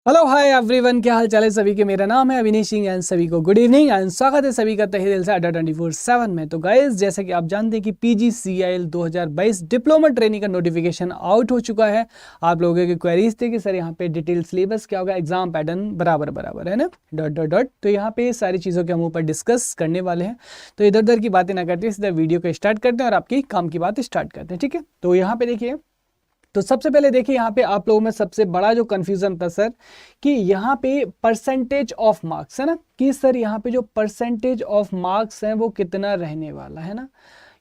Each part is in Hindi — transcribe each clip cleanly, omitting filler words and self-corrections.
हेलो हाय एवरीवन, क्या हाल चाल है सभी के। मेरा नाम है अविनेश सिंह एंड सभी को गुड इवनिंग एंड स्वागत है सभी का तहे दिल से अड्डा 24/7 में। तो गाइस, जैसे कि आप जानते हैं कि PGCIL 2022 डिप्लोमा ट्रेनिंग का नोटिफिकेशन आउट हो चुका है। आप लोगों की क्वेरीज थी कि सर यहाँ पे डिटेल सिलेबस क्या होगा, एग्जाम पैटर्न बराबर है ना, डॉट डॉट डॉट। तो यहाँ पे सारी चीज़ों के हम ऊपर डिस्कस करने वाले हैं। तो इधर उधर की बातें ना करते सीधा वीडियो को स्टार्ट करते हैं और आपकी काम की बात स्टार्ट करते हैं, ठीक है। तो यहाँ पे देखिए, तो सबसे पहले देखिए यहाँ पे आप लोगों में सबसे बड़ा जो कंफ्यूजन था सर कि यहाँ पे परसेंटेज ऑफ मार्क्स है ना, कि सर यहाँ पे जो परसेंटेज ऑफ मार्क्स हैं वो कितना रहने वाला है ना।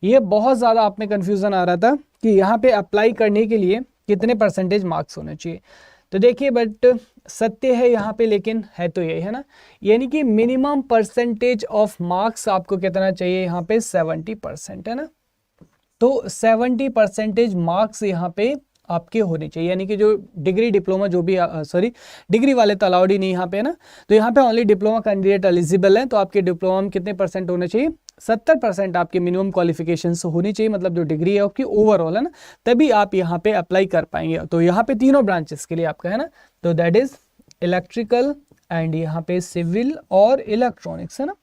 ये बहुत ज़्यादा आप में कंफ्यूजन आ रहा था कि यहाँ पे अप्लाई करने के लिए कितने परसेंटेज मार्क्स होने चाहिए। तो देखिए, बट सत्य है यहाँ पे, लेकिन है तो यही है ना, यानी कि मिनिमम परसेंटेज ऑफ मार्क्स आपको कितना चाहिए यहाँ पे 70% है ना। तो 70% मार्क्स यहाँ पे आपके होने चाहिए, यानी कि जो डिग्री डिप्लोमा जो भी सॉरी डिग्री वाले तो अलाउड ही नहीं यहाँ पे है ना। तो यहाँ पे ओनली डिप्लोमा कैंडिडेट एलिजिबल है। तो आपके डिप्लोमा में कितने परसेंट होने चाहिए, 70% आपके मिनिमम क्वालिफिकेशंस होनी चाहिए, मतलब जो डिग्री है आपकी ओवरऑल है ना, तभी आप यहाँ पे अप्लाई कर पाएंगे। तो यहाँ पे तीनों ब्रांचेस के लिए आपका है ना, तो दैट इज इलेक्ट्रिकल एंड यहाँ पे सिविल और इलेक्ट्रॉनिक्स है ना।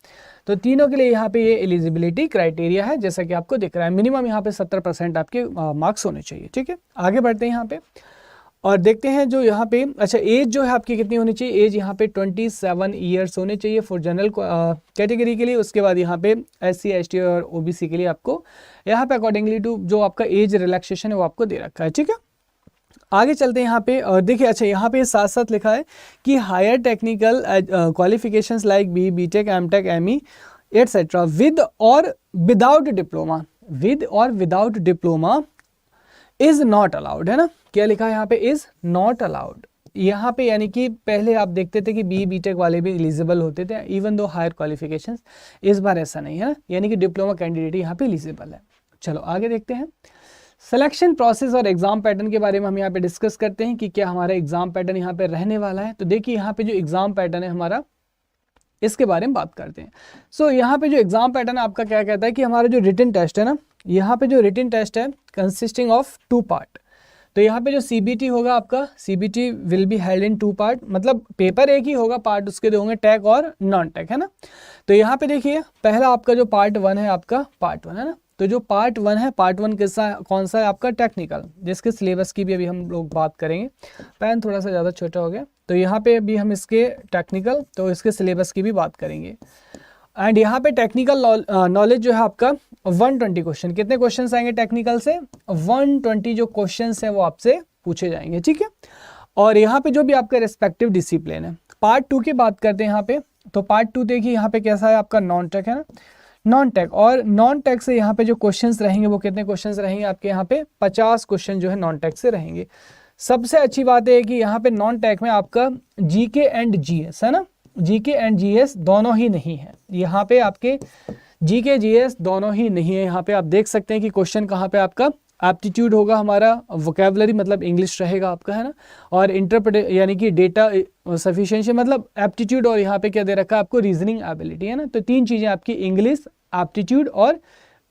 तो तीनों के लिए यहाँ पे ये एलिजिबिलिटी क्राइटेरिया है, जैसा कि आपको दिख रहा है। मिनिमम यहाँ पे 70% आपके मार्क्स होने चाहिए, ठीक है। आगे बढ़ते हैं यहाँ पे और देखते हैं जो यहाँ पे, अच्छा एज जो है आपकी कितनी होनी चाहिए। एज यहाँ पे 27 ईयर्स होने चाहिए फॉर जनरल कैटेगरी के लिए। उसके बाद यहाँ पे SC ST और OBC के लिए आपको यहाँ पे अकॉर्डिंगली टू जो आपका एज रिलैक्सेशन है वो आपको दे रखा है, ठीक है। आगे चलते हैं यहाँ पे और देखिए, अच्छा यहाँ पे साथ साथ लिखा है कि higher technical qualifications like BTech MTech ME etcetera with और विदाउट डिप्लोमा, विद और without diploma is not allowed है ना। क्या लिखा है यहाँ पे, इज नॉट अलाउड। यहाँ पे यानी कि पहले आप देखते थे कि BTech वाले भी एलिजिबल होते थे इवन दो हायर क्वालिफिकेशंस, इस बार ऐसा नहीं है ना, यानी कि डिप्लोमा कैंडिडेट यहाँ पे एलिजिबल है। चलो आगे देखते हैं। सिलेक्शन प्रोसेस और एग्जाम पैटर्न के बारे में हम यहाँ पे डिस्कस करते हैं कि क्या हमारा एग्जाम पैटर्न यहाँ पे रहने वाला है। तो देखिए यहाँ पे जो एग्जाम पैटर्न है हमारा, इसके बारे में बात करते हैं। सो यहाँ पे जो एग्जाम पैटर्न आपका क्या कहता है कि हमारा जो रिटन टेस्ट है ना, यहाँ पे जो रिटन टेस्ट है कंसिस्टिंग ऑफ 2 पार्ट। तो यहाँ पे जो CBT होगा आपका, CBT will be held in 2 part, मतलब पेपर एक ही होगा, पार्ट उसके दो होंगे टैग और नॉन टैग है ना। तो यहाँ पे देखिए, पहला आपका जो पार्ट 1 है आपका पार्ट 1 है ना। तो जो पार्ट 1 है, पार्ट 1 किसका कौन सा है आपका, टेक्निकल, जिसके सिलेबस की भी अभी हम लोग बात करेंगे। पेन थोड़ा सा ज़्यादा छोटा हो गया, तो यहाँ पे अभी हम इसके टेक्निकल, तो इसके सिलेबस की भी बात करेंगे। एंड यहाँ पे टेक्निकल नॉलेज जो है आपका 120 क्वेश्चन, कितने क्वेश्चन आएंगे टेक्निकल से, 120 जो क्वेश्चन हैं वो आपसे पूछे जाएंगे, ठीक है। और यहाँ पे जो भी आपका रेस्पेक्टिव डिसिप्लिन है। पार्ट 2 की बात करते हैं यहाँ पे। तो पार्ट 2 देखिए यहाँ पे कैसा है आपका, नॉन टेक है ना, नॉन टेक। और नॉन टेक से यहाँ पे जो क्वेश्चंस रहेंगे वो कितने क्वेश्चंस रहेंगे आपके यहाँ पे, 50 क्वेश्चन जो है नॉन टेक से रहेंगे। सबसे अच्छी बात है कि यहाँ पे नॉन टेक में आपका GK एंड GS है ना, GK एंड GS दोनों ही नहीं है। यहाँ पे आपके GK GS दोनों ही नहीं है। यहाँ पे आप देख सकते हैं कि क्वेश्चन कहाँ पे आपका एप्टीट्यूड होगा हमारा, वोकेबलरी मतलब इंग्लिश रहेगा आपका है ना, और इंटरप्रेट यानी कि डेटा सफिशिएंसी मतलब एप्टीट्यूड, और यहाँ पे क्या दे रखा है आपको, रीजनिंग एबिलिटी है ना। तो 3 चीज़ें आपकी इंग्लिश, एप्टीट्यूड और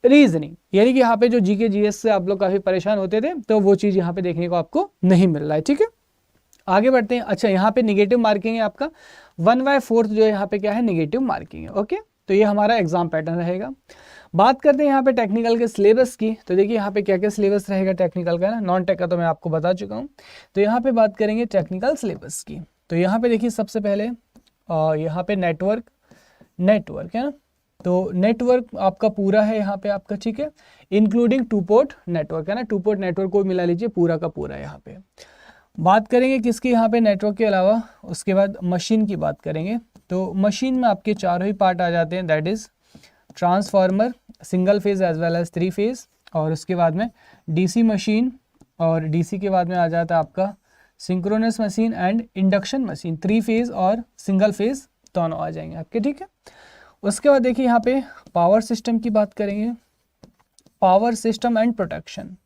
रीजनिंग, यानी कि यहाँ पे जो GK GS से आप लोग काफ़ी परेशान होते थे, तो वो चीज़ यहाँ पे देखने को आपको नहीं मिल रहा है, ठीक है। आगे बढ़ते हैं। अच्छा यहाँ पे निगेटिव मार्किंग है आपका 1/4 जो है यहाँ पे क्या है, निगेटिव मार्किंग है, ओके। तो ये हमारा एग्जाम पैटर्न रहेगा। बात करते हैं यहाँ पे टेक्निकल के सिलेबस की। तो देखिए यहाँ पे क्या क्या सिलेबस रहेगा टेक्निकल का ना, नॉन टेक का तो मैं आपको बता चुका हूँ। तो यहाँ पे बात करेंगे टेक्निकल सिलेबस की। तो यहाँ पे देखिए सबसे पहले यहाँ पे नेटवर्क है ना। तो नेटवर्क आपका पूरा है यहाँ पे आपका, ठीक है, इंक्लूडिंग 2 पोर्ट नेटवर्क है ना, 2 पोर्ट नेटवर्क को मिला लीजिए, पूरा का पूरा यहाँ पे। बात करेंगे किसकी यहाँ पे, नेटवर्क के अलावा, उसके बाद मशीन की बात करेंगे। तो मशीन में आपके चारों ही पार्ट आ जाते हैं, that is transformer, single phase as well as 3 phase, और उसके बाद में DC मशीन, और DC के बाद में आ जाता है आपका synchronous machine and induction machine, 3 phase और सिंगल फेज दोनों आ जाएंगे आपके, ठीक है। उसके बाद देखिए यहाँ पे पावर सिस्टम की बात करेंगे, power system and protection,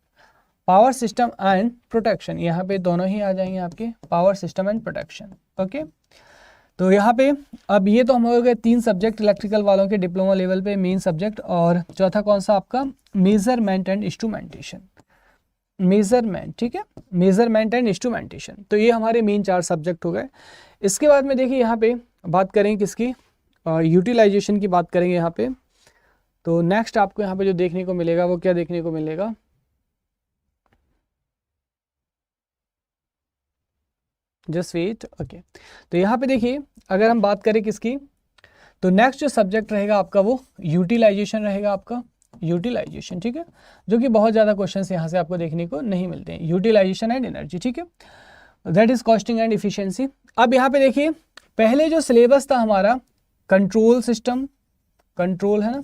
power system and protection यहाँ पे दोनों ही आ जाएंगे आपके, power system and protection, okay. तो यहाँ पे अब ये तो हम हो गए 3 सब्जेक्ट इलेक्ट्रिकल वालों के डिप्लोमा लेवल पे मेन सब्जेक्ट, और चौथा कौन सा आपका, मेजरमेंट एंड इंस्ट्रूमेंटेशन। मेजरमेंट, ठीक है, मेजरमेंट एंड इंस्ट्रूमेंटेशन। तो ये हमारे मेन 4 सब्जेक्ट हो गए। इसके बाद में देखिए यहाँ पे बात करेंगे किसकी, यूटिलाइजेशन की बात करेंगे यहाँ पे। तो नेक्स्ट आपको यहाँ पे जो देखने को मिलेगा वो क्या देखने को मिलेगा, जस्ट वेट, ओके। तो यहाँ पे देखिए अगर हम बात करें किसकी, तो नेक्स्ट जो सब्जेक्ट रहेगा आपका वो यूटिलाइजेशन रहेगा, आपका यूटिलाइजेशन, ठीक है, जो कि बहुत ज़्यादा क्वेश्चंस यहाँ से आपको देखने को नहीं मिलते हैं। यूटिलाइजेशन एंड एनर्जी, ठीक है, that is costing and efficiency. अब यहाँ पे देखिए पहले जो सिलेबस था हमारा, कंट्रोल सिस्टम, कंट्रोल है ना,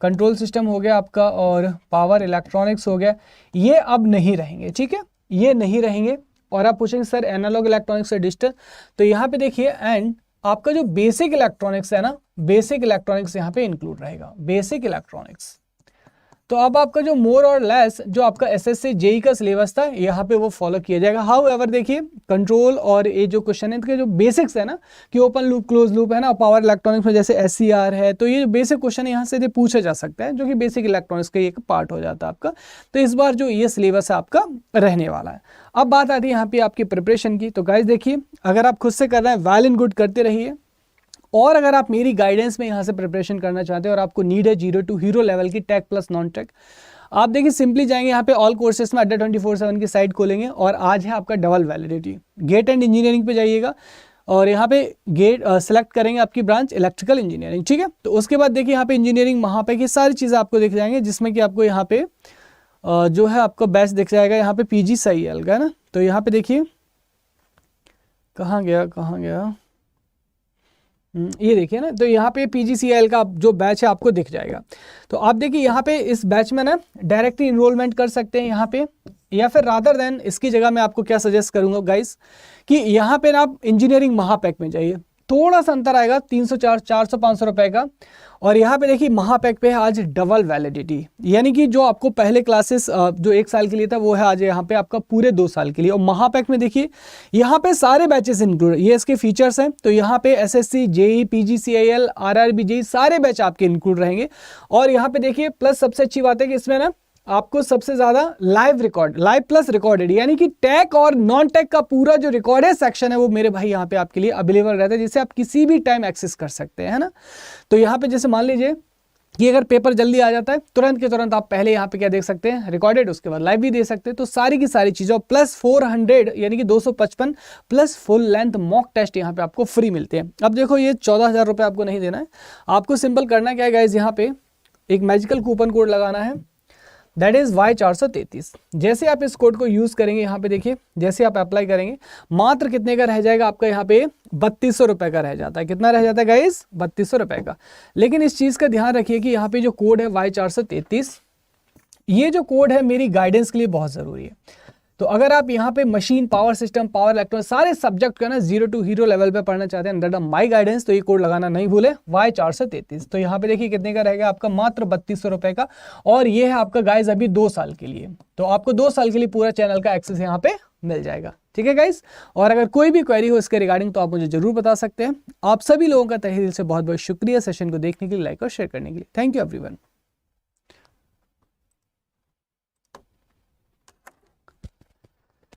कंट्रोल सिस्टम हो गया आपका, और पावर इलेक्ट्रॉनिक्स हो गया, ये अब नहीं रहेंगे, ठीक है, ये नहीं रहेंगे। और आप पूछेंगे सर एनालॉग इलेक्ट्रॉनिक्स से डिजिटल, तो यहाँ पे देखिए एंड आपका जो बेसिक इलेक्ट्रॉनिक्स है ना, बेसिक इलेक्ट्रॉनिक्स यहाँ पे इंक्लूड रहेगा, बेसिक इलेक्ट्रॉनिक्स। तो अब आपका जो मोर और लेस जो आपका एसएससी जेई का सिलेबस था यहाँ पे वो फॉलो किया जाएगा। हाउ एवर देखिए कंट्रोल और ये जो क्वेश्चन है इनके जो बेसिक्स है ना, कि ओपन लूप क्लोज लूप है ना, पावर इलेक्ट्रॉनिक्स में जैसे एससीआर है, तो ये बेसिक क्वेश्चन यहाँ से पूछा जा सकता है, जो कि बेसिक इलेक्ट्रॉनिक्स का एक पार्ट हो जाता है आपका। तो इस बार जो ये सिलेबस है आपका रहने वाला है। अब बात आती है यहाँ पे आपकी प्रिपरेशन की। तो गाइज देखिए अगर आप खुद से कर रहे हैं वेल एंड गुड, करते रहिए, और अगर आप मेरी गाइडेंस में यहाँ से प्रिपरेशन करना चाहते हैं और आपको नीड है 0 to हीरो लेवल की टेक प्लस नॉन टेक, आप देखिए सिंपली जाएंगे यहाँ पे ऑल कोर्सेज में अड्डा 24/7 की साइट खोलेंगे, और आज है आपका double validity, GATE and engineering पे जाइएगा और यहाँ पे गेट सेलेक्ट करेंगे आपकी ब्रांच इलेक्ट्रिकल इंजीनियरिंग, ठीक है। तो उसके बाद देखिए यहाँ पे इंजीनियरिंग महापैक की सारी चीज़ें आपको दिख जाएंगे, जिसमें कि आपको यहाँ पे जो है आपको बैच दिख जाएगा यहाँ पे PGCIL का, है ना। तो यहाँ पे देखिए कहाँ गया ये देखिए ना, तो यहाँ पे PGCIL का जो बैच है आपको दिख जाएगा। तो आप देखिए यहाँ पे इस बैच में ना डायरेक्टली इनरोलमेंट कर सकते हैं यहाँ पे, या फिर रादर देन इसकी जगह मैं आपको क्या सजेस्ट करूँगा गाइस, कि यहाँ पे ना आप इंजीनियरिंग महापैक में जाइए, थोड़ा सा अंतर आएगा 300 400 500 रुपए का। और यहाँ पे देखिए महापैक पे है आज डबल वैलिडिटी, यानी कि जो आपको पहले क्लासेस जो 1 साल के लिए था वो है आज यहाँ पे आपका पूरे 2 साल के लिए। और महापैक में देखिए यहाँ पे सारे बैचेस इंक्लूड, ये इसके फीचर्स हैं। तो यहाँ पे SSC JE PGCIL RRB JE सारे बैच आपके इंक्लूड रहेंगे। और यहाँ पे देखिए प्लस सबसे अच्छी बात है कि इसमें ना आपको सबसे ज्यादा लाइव प्लस रिकॉर्डेड, यानी कि टेक और नॉन टेक का पूरा जो रिकॉर्डेड सेक्शन है वो मेरे भाई यहाँ पे आपके लिए अवेलेबल रहता है, जिसे आप किसी भी टाइम एक्सेस कर सकते हैं, है ना। तो यहाँ पे जैसे मान लीजिए कि अगर पेपर जल्दी आ जाता है, तुरंत के तुरंत आप पहले यहाँ पे क्या देख सकते हैं, रिकॉर्डेड, उसके बाद लाइव भी दे सकते हैं। तो सारी की सारी चीज़ें प्लस 400 यानी कि 255 plus full length mock test यहाँ पे आपको फ्री मिलते हैं। अब देखो ये 14,000 रुपये आपको नहीं देना है, आपको सिंपल करना क्या है गाइज, यहाँ पे एक मैजिकल कूपन कोड लगाना है, दैट इज Y433। जैसे आप इस कोड को यूज करेंगे यहाँ पे देखिए, जैसे आप अप्लाई करेंगे मात्र कितने का रह जाएगा आपका, यहाँ पे 3200 रुपए का रह जाता है। कितना रह जाता है गाइस, 3200 रुपए का। लेकिन इस चीज का ध्यान रखिए कि यहाँ पे जो कोड है Y433, ये जो कोड है मेरी गाइडेंस के लिए बहुत जरूरी है। तो अगर आप यहाँ पे machine, power system, power electronics सारे सब्जेक्ट का ना 0 to हीरो लेवल पे पढ़ना चाहते हैं अंडर माई गाइडेंस, तो ये कोड लगाना नहीं भूले, Y433। तो यहाँ पे देखिए कितने का रहेगा आपका, मात्र 3200 रुपए का। और ये है आपका गाइज अभी 2 साल के लिए, तो आपको 2 साल के लिए पूरा चैनल का एक्सेस यहाँ पे मिल जाएगा, ठीक है गाइज। और अगर कोई भी क्वेरी हो इसके रिगार्डिंग तो आप मुझे जरूर बता सकते हैं। आप सभी लोगों का तहे दिल से बहुत बहुत शुक्रिया सेशन को देखने के लिए, लाइक और शेयर करने के लिए। Thank you everyone.